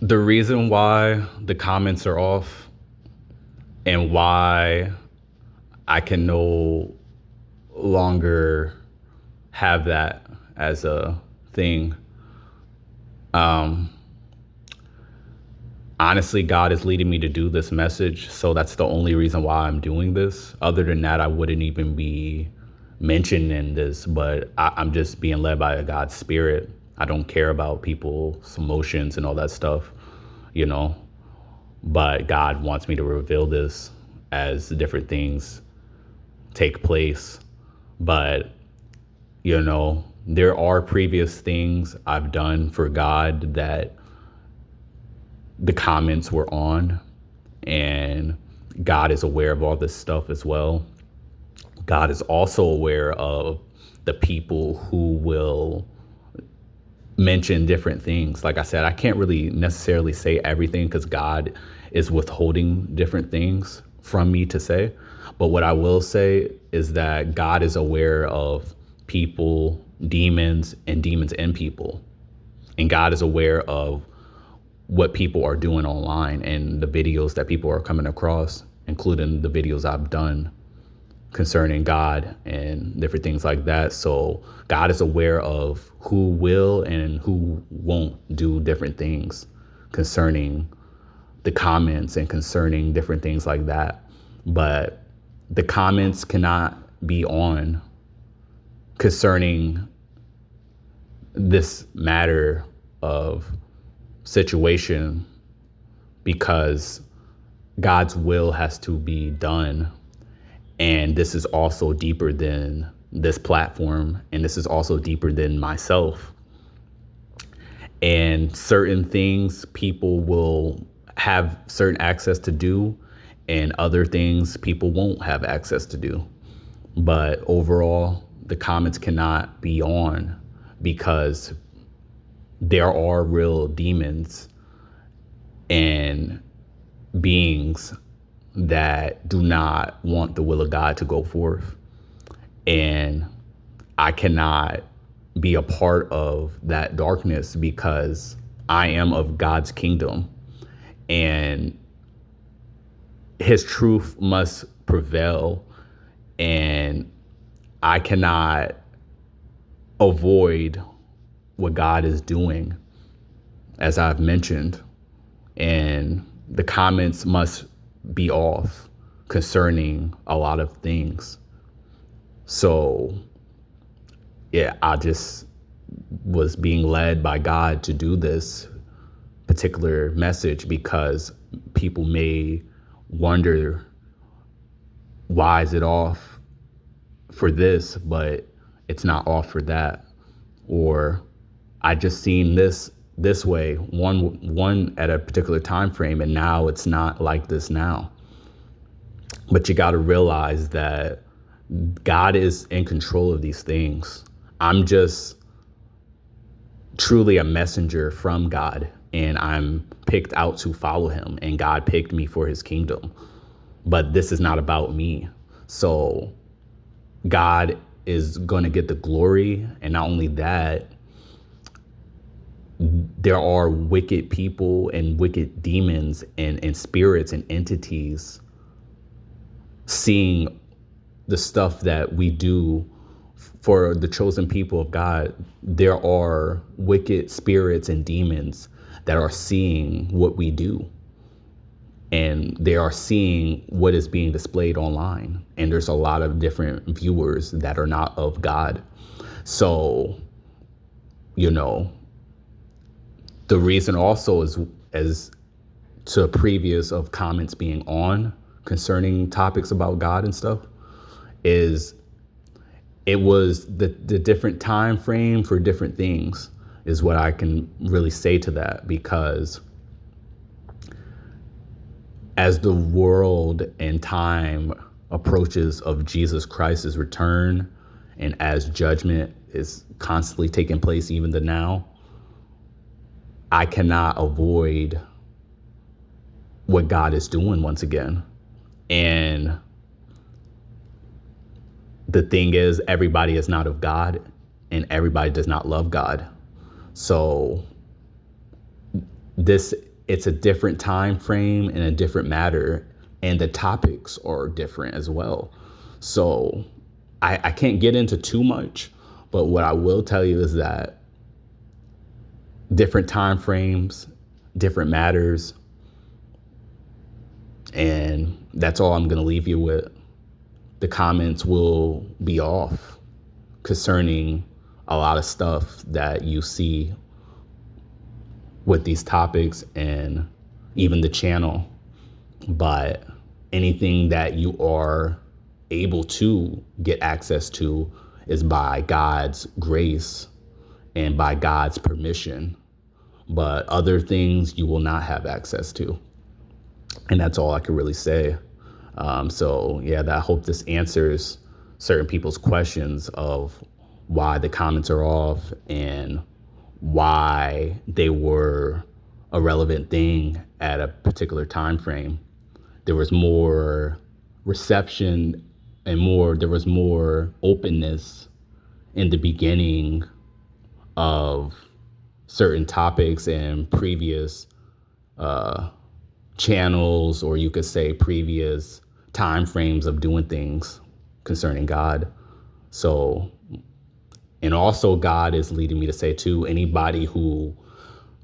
The reason why the comments are off and why I can no longer have that as a thing. Um, Honestly, God is leading me to do this message, so that's the only reason why I'm doing this. Other than that, I wouldn't even be mentioning this, but I'm just being led by God's spirit. I don't care about people's emotions and all that stuff, you know, but God wants me to reveal this as different things take place. But, there are previous things I've done for God that the comments were on, and God is aware of all this stuff as well. God is also aware of the people who will mention different things. Like I said, I can't really necessarily say everything because God is withholding different things from me to say. But what I will say is that God is aware of people, demons, and demons in people. And God is aware of what people are doing online and the videos that people are coming across, including the videos I've done concerning God and different things like that. So God is aware of who will and who won't do different things concerning the comments and concerning different things like that. But the comments cannot be on concerning this matter of situation because God's will has to be done. And this is also deeper than this platform. And this is also deeper than myself. And certain things people will have certain access to do, and other things people won't have access to do. But overall, the comments cannot be on because there are real demons and beings that do not want the will of God to go forth. And I cannot be a part of that darkness because I am of God's kingdom, and his truth must prevail, and I cannot avoid what God is doing, as I've mentioned, and the comments must be off concerning a lot of things. So, yeah, I just was being led by God to do this particular message because people may wonder, why is it off for this, but it's not off for that? Or I just seen this way, one at a particular time frame, and now it's not like this now. But you got to realize that God is in control of these things. I'm just truly a messenger from God, and I'm picked out to follow him, and God picked me for his kingdom. But this is not about me. So God is going to get the glory. And not only that, there are wicked people and wicked demons and spirits and entities seeing the stuff that we do for the chosen people of God. There are wicked spirits and demons that are seeing what we do, and they are seeing what is being displayed online. And there's a lot of different viewers that are not of God. So, the reason also is, as to previous of comments being on concerning topics about God and stuff, is it was the different time frame for different things is what I can really say to that. Because as the world and time approaches of Jesus Christ's return, and as judgment is constantly taking place even the now, I cannot avoid what God is doing once again. And the thing is, everybody is not of God, and everybody does not love God. So this it's a different time frame and a different matter, and the topics are different as well. So I can't get into too much, but what I will tell you is that different time frames, different matters, and that's all I'm going to leave you with. The comments will be off concerning a lot of stuff that you see with these topics and even the channel. But anything that you are able to get access to is by God's grace and by God's permission. But other things you will not have access to. And that's all I can really say. So yeah, I hope this answers certain people's questions of why the comments are off and why they were a relevant thing at a particular time frame. There was more reception and there was more openness in the beginning of certain topics and previous channels, or you could say previous time frames of doing things concerning God. So, and also God is leading me to say too, anybody who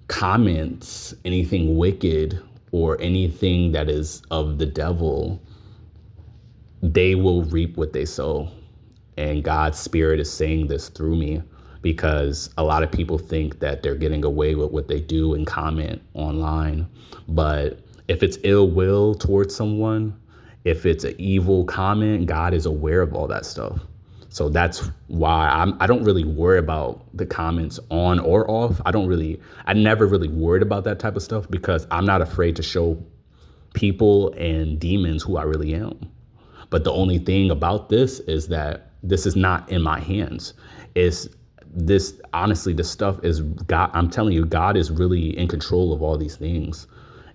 comments anything wicked or anything that is of the devil, they will reap what they sow. And God's spirit is saying this through me, because a lot of people think that they're getting away with what they do and comment online. But if it's ill will towards someone, if it's an evil comment, God is aware of all that stuff. So that's why I don't really worry about the comments on or off. I never really worried about that type of stuff, because I'm not afraid to show people and demons who I really am. But the only thing about this is that this is not in my hands. Honestly, this stuff is God. I'm telling you, God is really in control of all these things.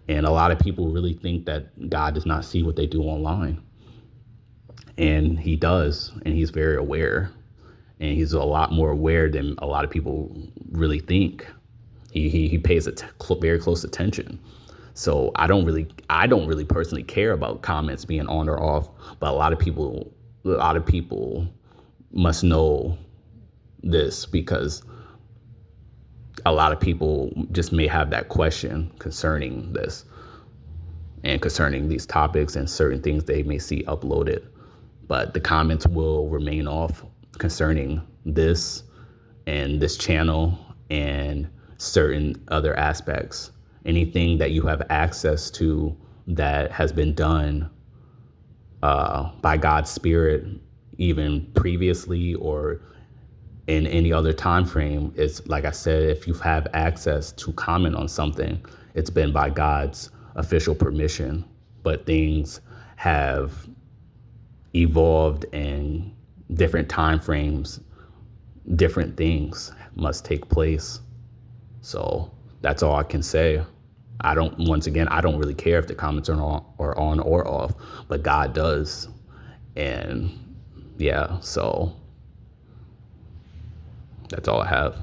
And a lot of people really think that God does not see what they do online. And he does, and he's very aware. And he's a lot more aware than a lot of people really think. He pays very close attention. So I don't really personally care about comments being on or off, but a lot of people must know this, because a lot of people just may have that question concerning this and concerning these topics and certain things they may see uploaded. But the comments will remain off concerning this and this channel and certain other aspects. Anything that you have access to that has been done by God's Spirit, even previously or in any other time frame, is, like I said, if you have access to comment on something, it's been by God's official permission. But things have evolved in different time frames. Different things must take place. So that's all I can say. I don't really care if the comments are on or off, but God does. And yeah, so that's all I have.